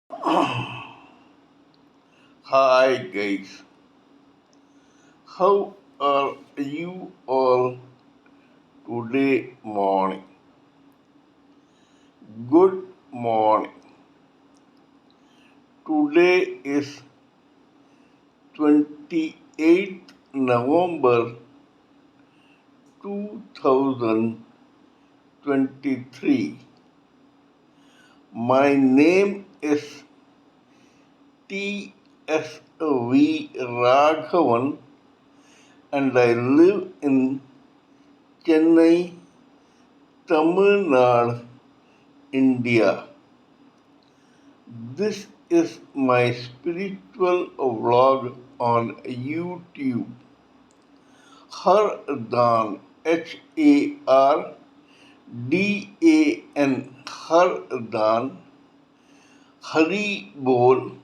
Hi guys, how are you all today morning? Good morning. Today is 28th November 2023. My name is TSV Raghavan and I live in Chennai, Tamil Nadu, India. This is my spiritual vlog on YouTube. HARDAN, HARDAN, HARDAN, Haribol,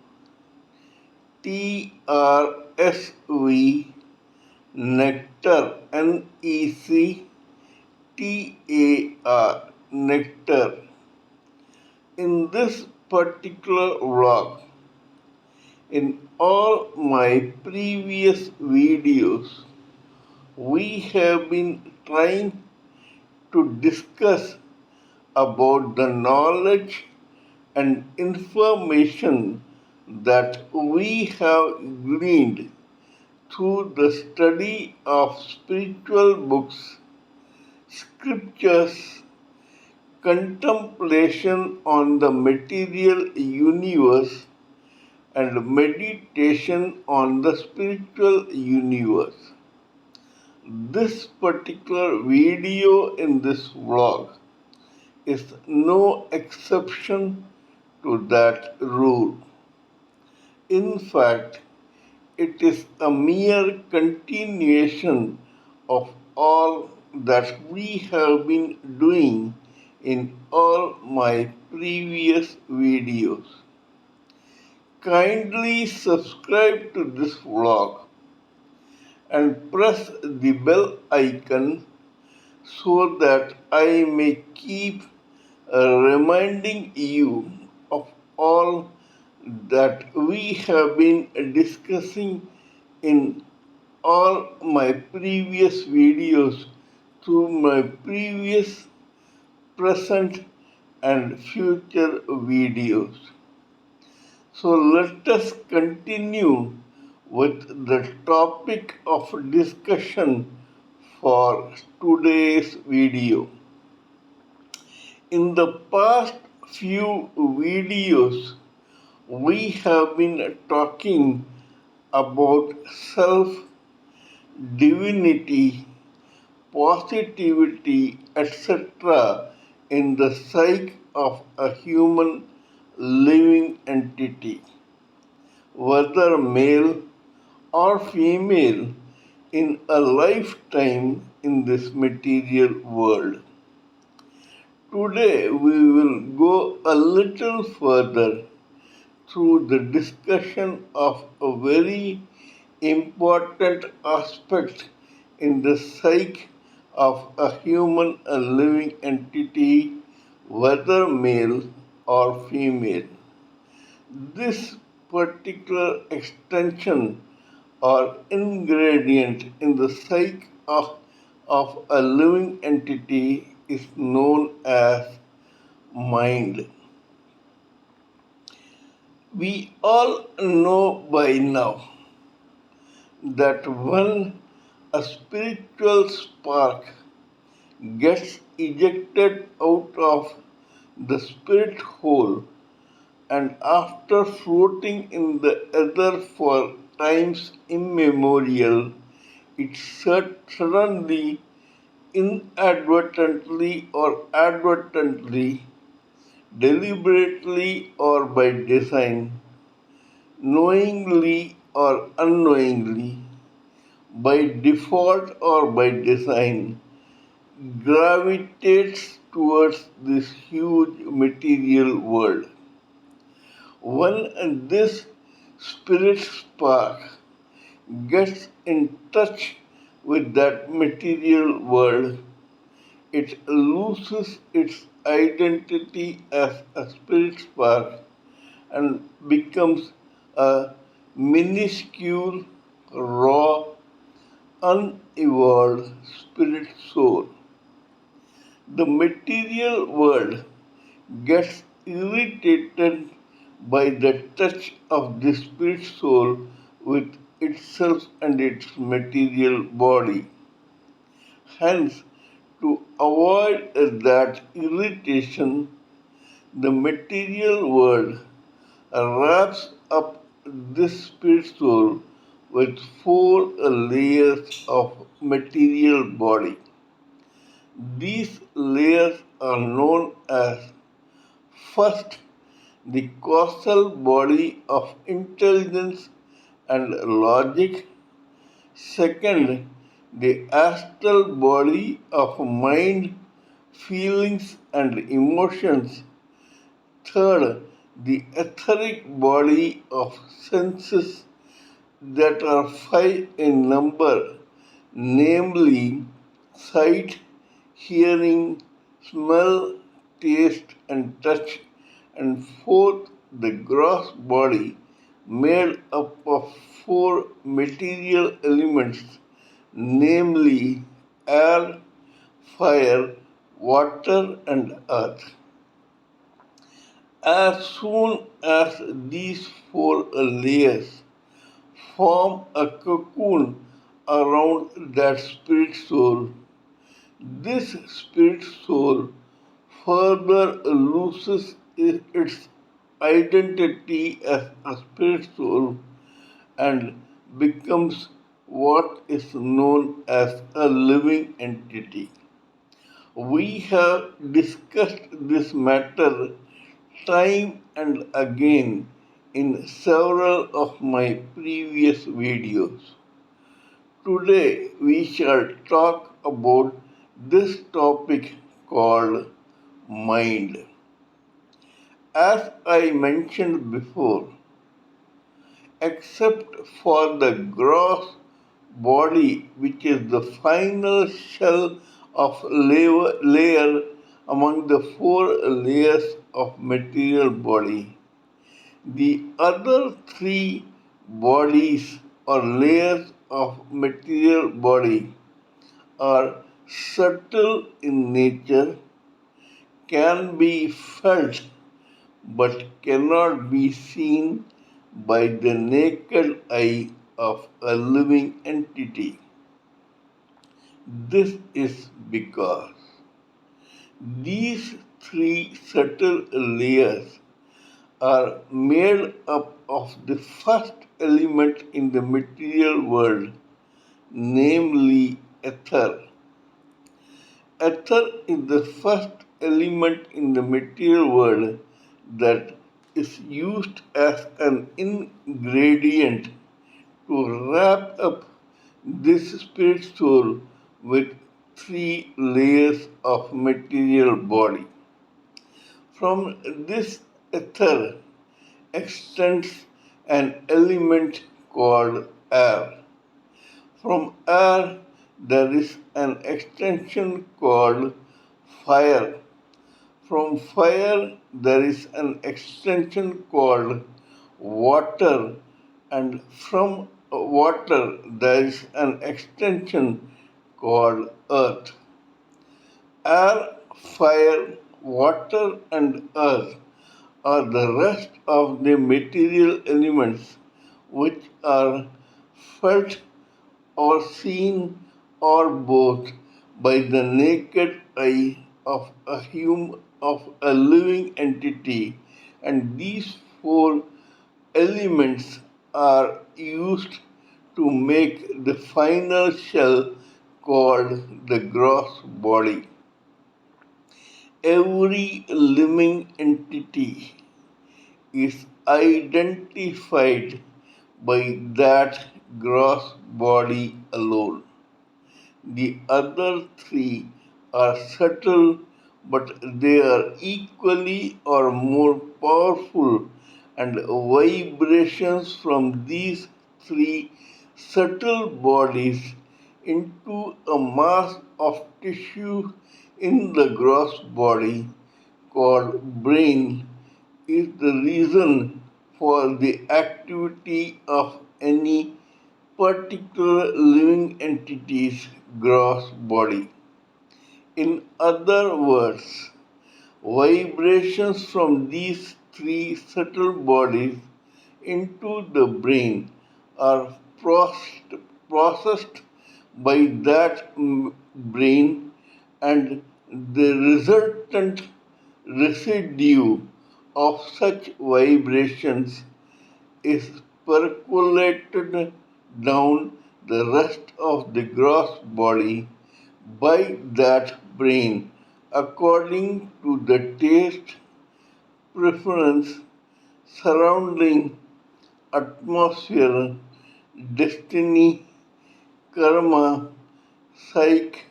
TRSV, Nectar, NECTAR, Nectar. In this particular vlog, in all my previous videos, we have been trying to discuss about the knowledge and information that we have gleaned through the study of spiritual books, scriptures, contemplation on the material universe, and meditation on the spiritual universe. This particular video in this vlog is no exception to that rule. In fact, it is a mere continuation of all that we have been doing in all my previous videos. Kindly subscribe to this vlog and press the bell icon so that I may keep reminding you of all that we have been discussing in all my previous videos through my previous, present, and future videos. So let us continue with the topic of discussion for today's video. In the past few videos, we have been talking about self, divinity, positivity, etc. in the psyche of a human living entity, whether male or female, in a lifetime in this material world. Today we will go a little further through the discussion of a very important aspect in the psyche of a human a living entity, whether male or female. This particular extension or ingredient in the psyche of a living entity is known as mind. We all know by now that when a spiritual spark gets ejected out of the spirit hole and after floating in the ether for times immemorial, it suddenly, inadvertently or advertently, deliberately or by design, knowingly or unknowingly, by default or by design, gravitates towards this huge material world. When this spirit spark gets in touch with that material world, it loses its identity as a spirit spark and becomes a minuscule, raw, unevolved spirit soul. The material world gets irritated by the touch of the spirit soul with itself and its material body. Hence, to avoid that irritation, the material world wraps up this spirit soul with four layers of material body. These layers are known as first, the causal body of intelligence and logic. Second, the astral body of mind, feelings, and emotions. Third, the etheric body of senses that are five in number, namely sight, hearing, smell, taste, and touch. And fourth, the gross body made up of four material elements, namely air, fire, water, and earth. As soon as these four layers form a cocoon around that spirit soul, this spirit soul further loses its identity as a spirit soul and becomes what is known as a living entity. We have discussed this matter time and again in several of my previous videos. Today we shall talk about this topic called mind. As I mentioned before, except for the gross body, which is the final shell of layer among the four layers of material body, the other three bodies or layers of material body are subtle in nature, can be felt but cannot be seen by the naked eye of a living entity. This is because these three subtle layers are made up of the first element in the material world, namely ether. Ether is the first element in the material world that is used as an ingredient to wrap up this spirit soul with three layers of material body. From this ether extends an element called air. From air, there is an extension called fire. From fire, there is an extension called water, and from water, there is an extension called earth. Air, fire, water, and earth are the rest of the material elements which are felt or seen or both by the naked eye of a living entity, and these four elements are used to make the final shell called the gross body. Every living entity is identified by that gross body alone. The other three are subtle, but they are equally or more powerful, and vibrations from these three subtle bodies into a mass of tissue in the gross body called brain is the reason for the activity of any particular living entity's gross body. In other words, vibrations from these three subtle bodies into the brain are processed by that brain, and the resultant residue of such vibrations is percolated down the rest of the gross body by that brain according to the taste preference, surrounding, atmosphere, destiny, karma, psyche,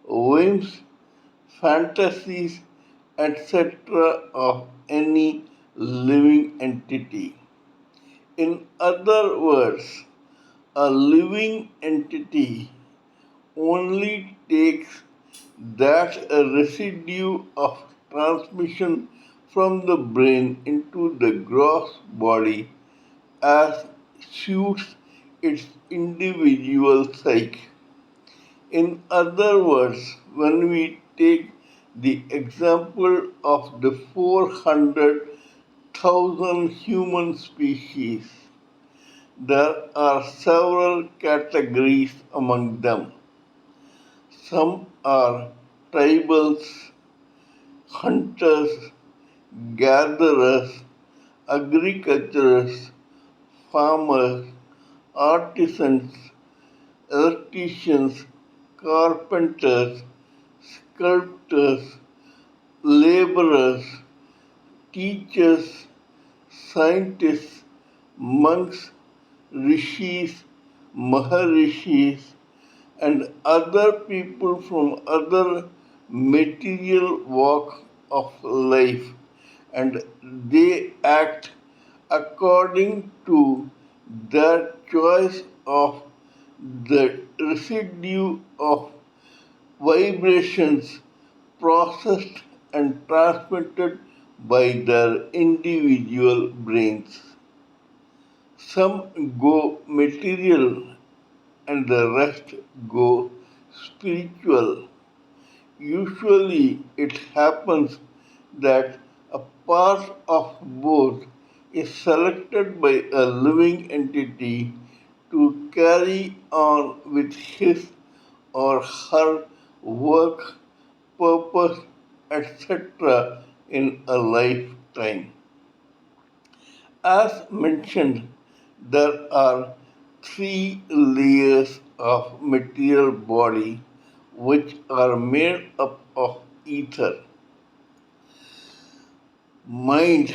whims, fantasies, etc. of any living entity. In other words, a living entity only takes that residue of transmission from the brain into the gross body as suits its individual psyche. In other words, when we take the example of the 400,000 human species, there are several categories among them. Some are tribals, hunters, gatherers, agriculturists, farmers, artisans, electricians, carpenters, sculptors, laborers, teachers, scientists, monks, rishis, maharishis, and other people from other material walk of life, and they act according to their choice of the residue of vibrations processed and transmitted by their individual brains. Some go material and the rest go spiritual. Usually, it happens that a part of both is selected by a living entity to carry on with his or her work, purpose, etc. in a lifetime. As mentioned, there are three layers of material body which are made up of ether. Mind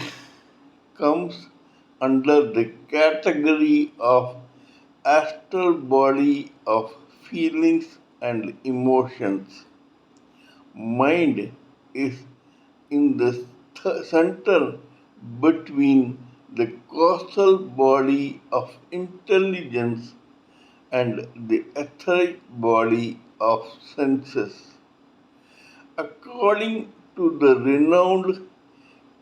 comes under the category of astral body of feelings and emotions. Mind is in the center between the causal body of intelligence and the etheric body of senses. According to the renowned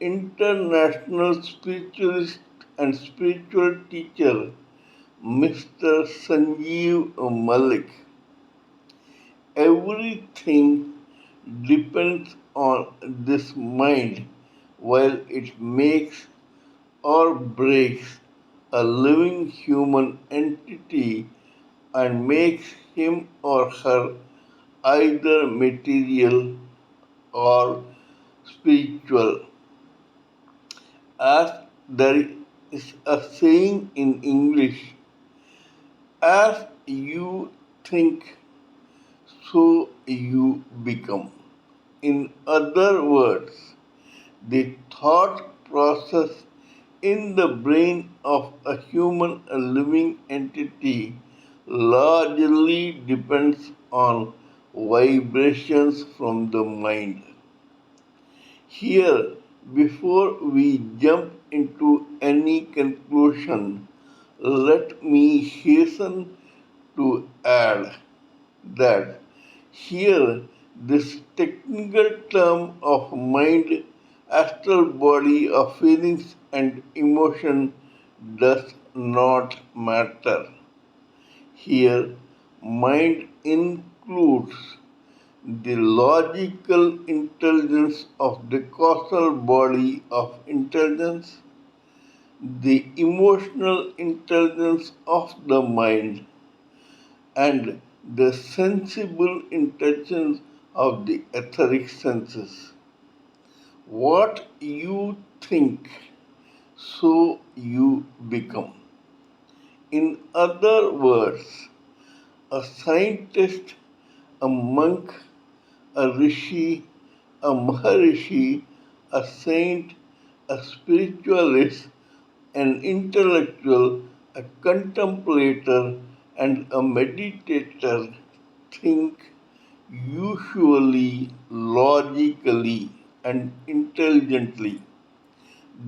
international spiritualist and spiritual teacher Mr. Sanjeev Malik, everything depends on this mind while it makes or breaks a living human entity and makes him or her either material or spiritual. As there is a saying in English, as you think, so you become. In other words, the thought process in the brain of a human living entity largely depends on vibrations from the mind. Here, before we jump into any conclusion, let me hasten to add that here this technical term of mind astral body of feelings and emotion does not matter. Here, mind includes the logical intelligence of the causal body of intelligence, the emotional intelligence of the mind, and the sensible intelligence of the etheric senses. What you think, so you become. In other words, a scientist, a monk, a rishi, a maharishi, a saint, a spiritualist, an intellectual, a contemplator, and a meditator think usually logically and intelligently.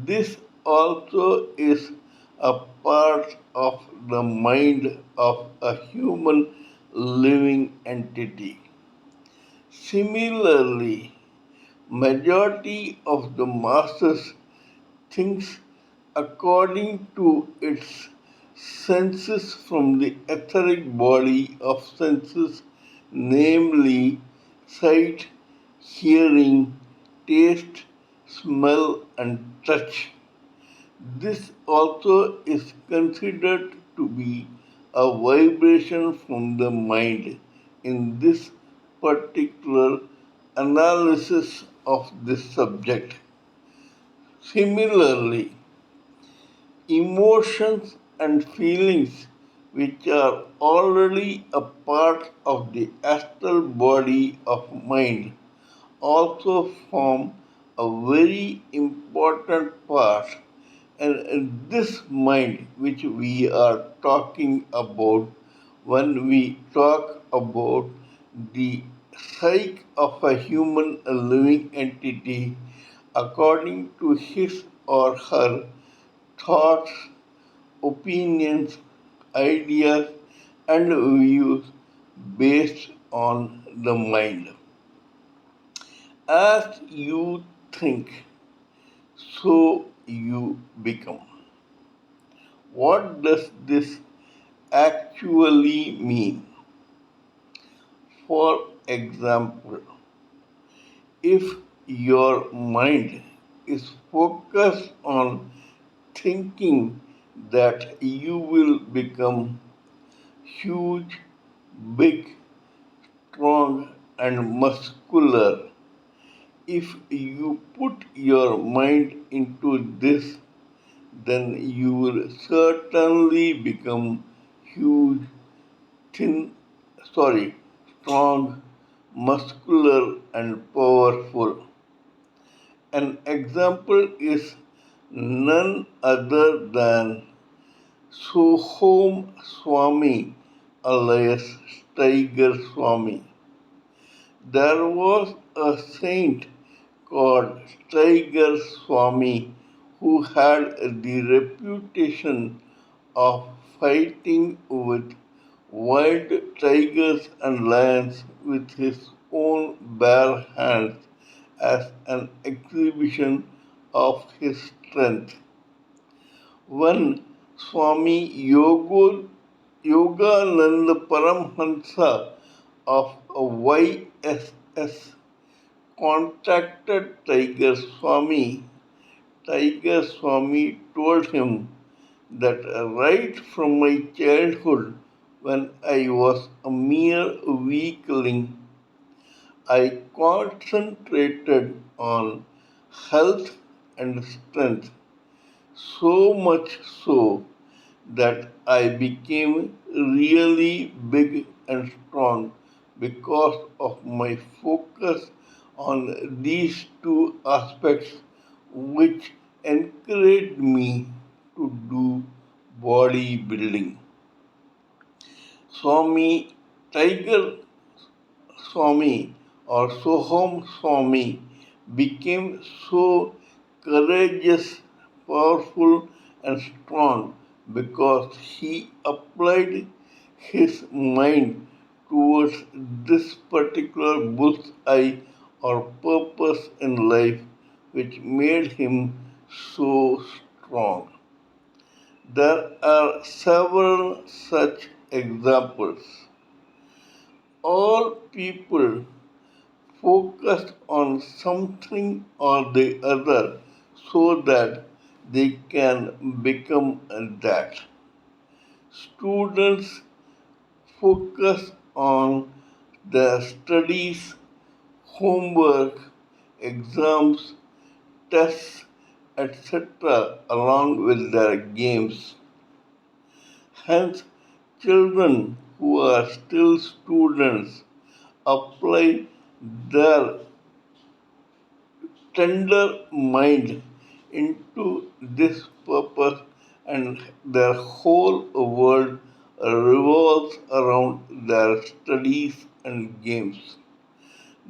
This also is a part of the mind of a human living entity. Similarly, majority of the masses thinks according to its senses from the etheric body of senses, namely sight, hearing, taste, smell, and touch. This also is considered to be a vibration from the mind in this particular analysis of this subject. Similarly, emotions and feelings, which are already a part of the astral body of mind, also form a very important part. And this mind, which we are talking about when we talk about the psyche of a human living entity, according to his or her thoughts, opinions, ideas, and views based on the mind. As you think, so you become. What does this actually mean? For example, if your mind is focused on thinking that you will become huge, big, strong, and muscular, if you put your mind into this, then you will certainly become huge, thin, strong, muscular, and powerful. An example is none other than Sohom Swami alias Tiger Swami. There was a saint called Tiger Swami who had the reputation of fighting with wild tigers and lions with his own bare hands as an exhibition of his strength. When Swami Yogananda Paramhansa of YSS contacted Tiger Swami told him that right from my childhood, when I was a mere weakling, I concentrated on health and strength, so much so that I became really big and strong because of my focus on these two aspects, which encouraged me to do bodybuilding. Swami Tiger Swami or Soham Swami became so courageous, powerful, and strong because he applied his mind towards this particular bull's eye or purpose in life, which made him so strong. There are several such examples. All people focused on something or the other so that they can become that. Students focus on their studies, homework, exams, tests, etc., along with their games. Hence, children who are still students apply their tender mind into this purpose, and their whole world revolves around their studies and games.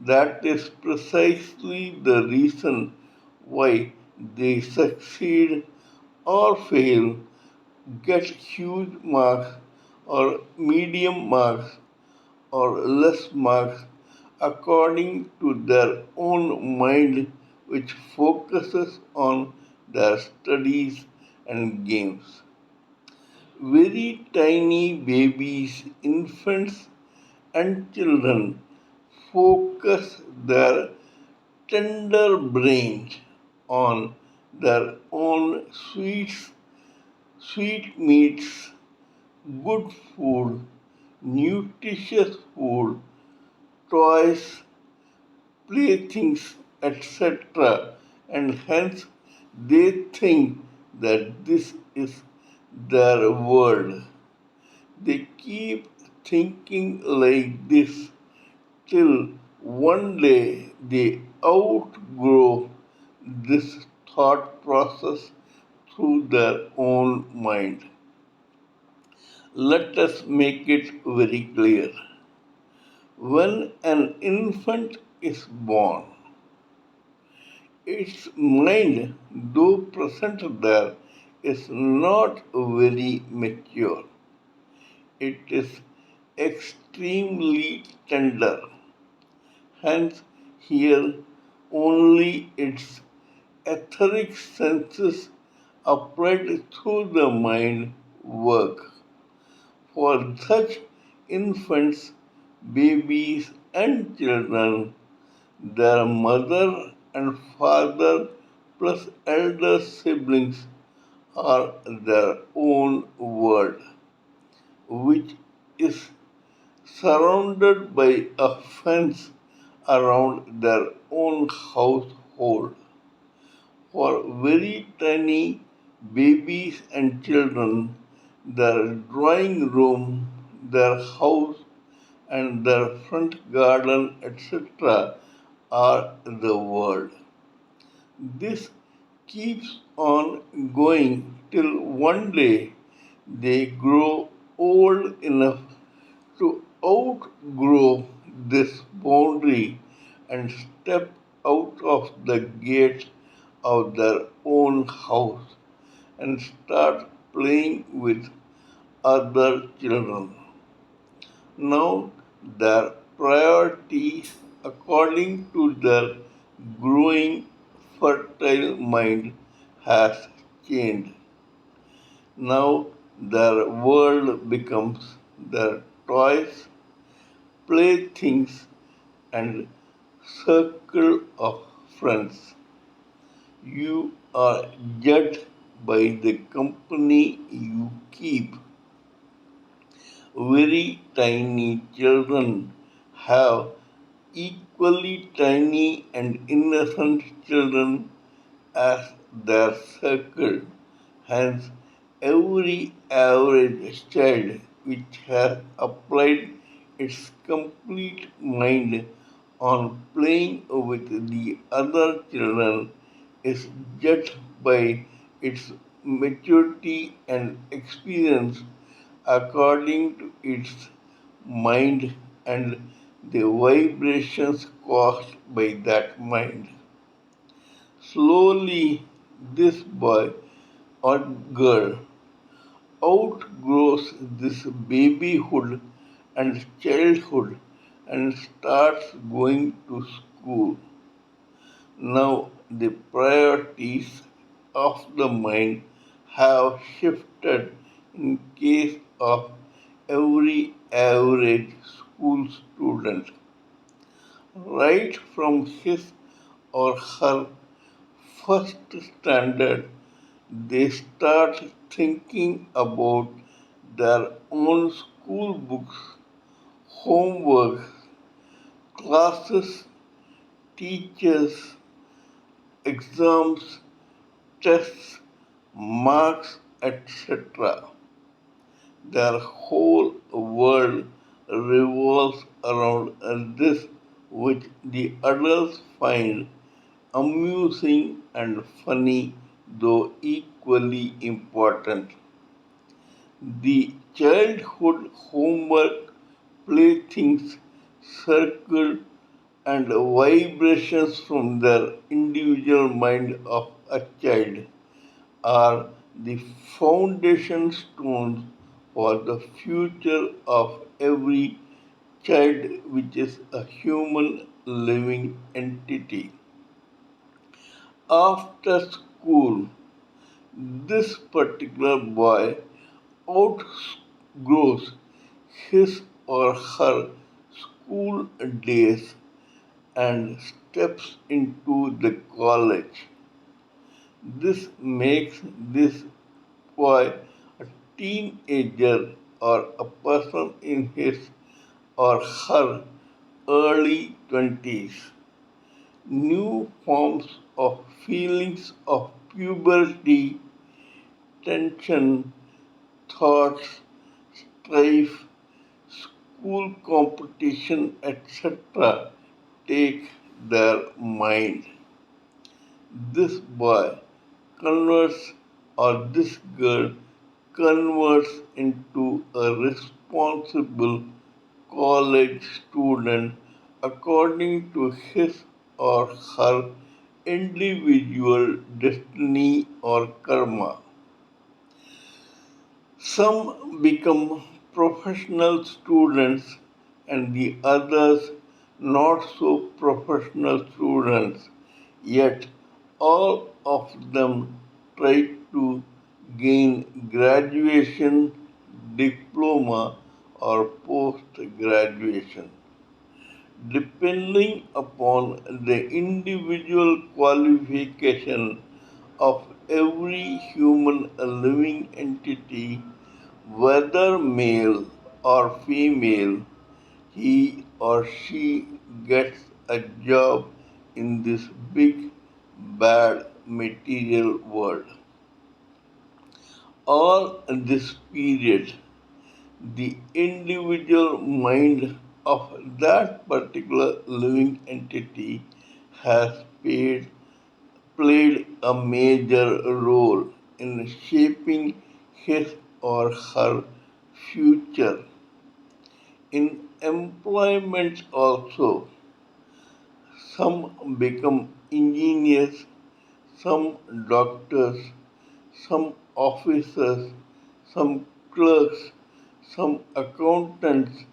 That is precisely the reason why they succeed or fail, get huge marks or medium marks or less marks according to their own mind, which focuses on their studies and games. Very tiny babies, infants, and children focus their tender brains on their own sweet meats, good food, nutritious food, toys, playthings, etc. And hence they think that this is their world. They keep thinking like this till one day they outgrow this thought process through their own mind. Let us make it very clear. When an infant is born, its mind, though present there, is not very mature. It is extremely tender. Hence, here only its etheric senses applied through the mind work. For such infants, babies, and children, their mother and father plus elder siblings are their own world, which is surrounded by a fence around their own household. For very tiny babies and children, their drawing room, their house, and their front garden, etc., are the world. This keeps on going till one day they grow old enough to outgrow this boundary and step out of the gate of their own house and start playing with other children. Now their priorities, according to their growing fertile mind, has changed. Now their world becomes their toys, playthings, and circle of friends. You are judged by the company you keep. Very tiny children have equally tiny and innocent children as their circle. Hence, every average child which has applied its complete mind on playing with the other children is judged by its maturity and experience according to its mind and the vibrations caused by that mind. Slowly, this boy or girl outgrows this babyhood and childhood and starts going to school. Now, the priorities of the mind have shifted in case of every average school student. Right from his or her first standard, they start thinking about their own school books, homework, classes, teachers, exams, tests, marks, etc. Their whole world revolves around this, which the adults find amusing and funny, though equally important. The childhood homework, playthings, circle, and vibrations from the individual mind of a child are the foundation stones for the future of every child, which is a human living entity. After school, this particular boy outgrows his or her school days and steps into the college. This makes this boy a teenager or a person in his or her early 20s. New forms of feelings of puberty, tension, thoughts, strife, school competition, etc. take their mind. This boy converts or this girl converts into a responsible college student according to his or her individual destiny or karma. Some become professional students and the others not so professional students, yet all of them try to gain graduation, diploma, or post graduation. Depending upon the individual qualification of every human living entity, whether male or female, he or she gets a job in this big, bad material world. All this period, the individual mind of that particular living entity has played a major role in shaping his or her future. In employment also, some become engineers, some doctors, some officers, some clerks, some accountants,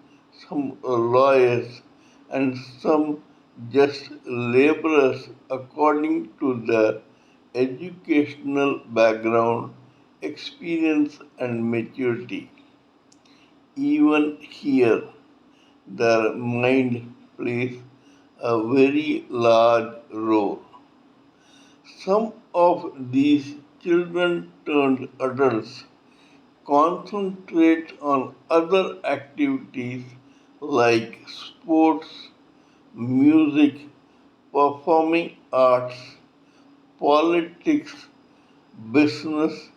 some lawyers, and some just laborers according to their educational background, experience, and maturity. Even here, their mind plays a very large role. Some of these children turned adults concentrate on other activities like sports, music, performing arts, politics, business,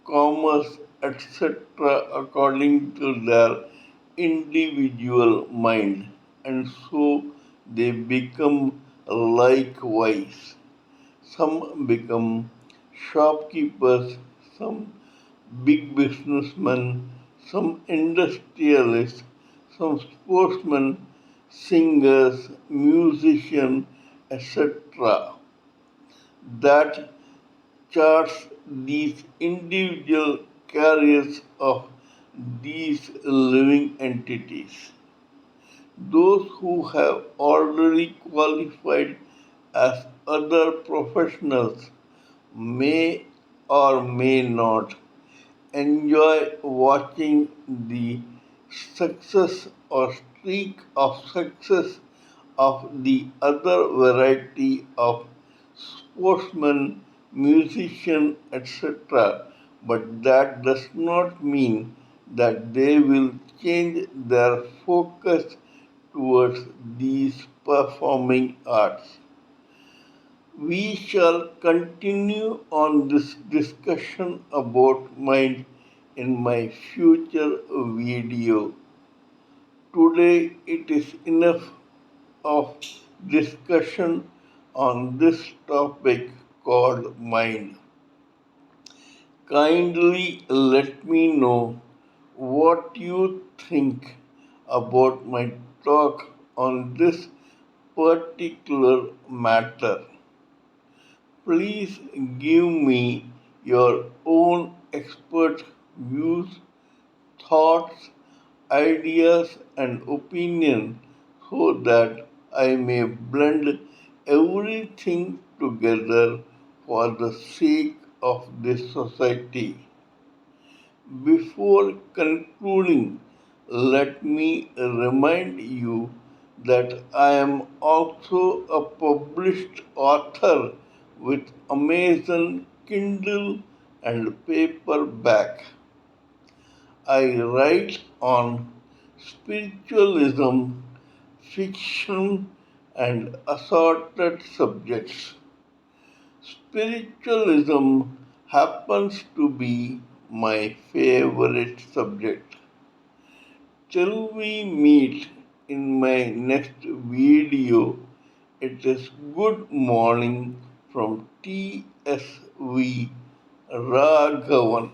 commerce, etc., according to their individual mind, and so they become likewise. Some become shopkeepers, some big businessmen, some industrialists, some sportsmen, singers, musicians, etc. That charts these individual careers of these living entities. Those who have already qualified as other professionals may or may not enjoy watching the success or streak of success of the other variety of sportsmen, musicians, etc. But that does not mean that they will change their focus towards these performing arts. We shall continue on this discussion about mind in my future video. Today it is enough of discussion on this topic called mind. Kindly let me know what you think about my talk on this particular matter. Please give me your own expert views, thoughts, ideas, and opinion so that I may blend everything together for the sake of this society. Before concluding, let me remind you that I am also a published author with Amazon Kindle and paperback. I write on spiritualism, fiction, and assorted subjects. Spiritualism happens to be my favorite subject. Till we meet in my next video, it is good morning from TSV Raghavan.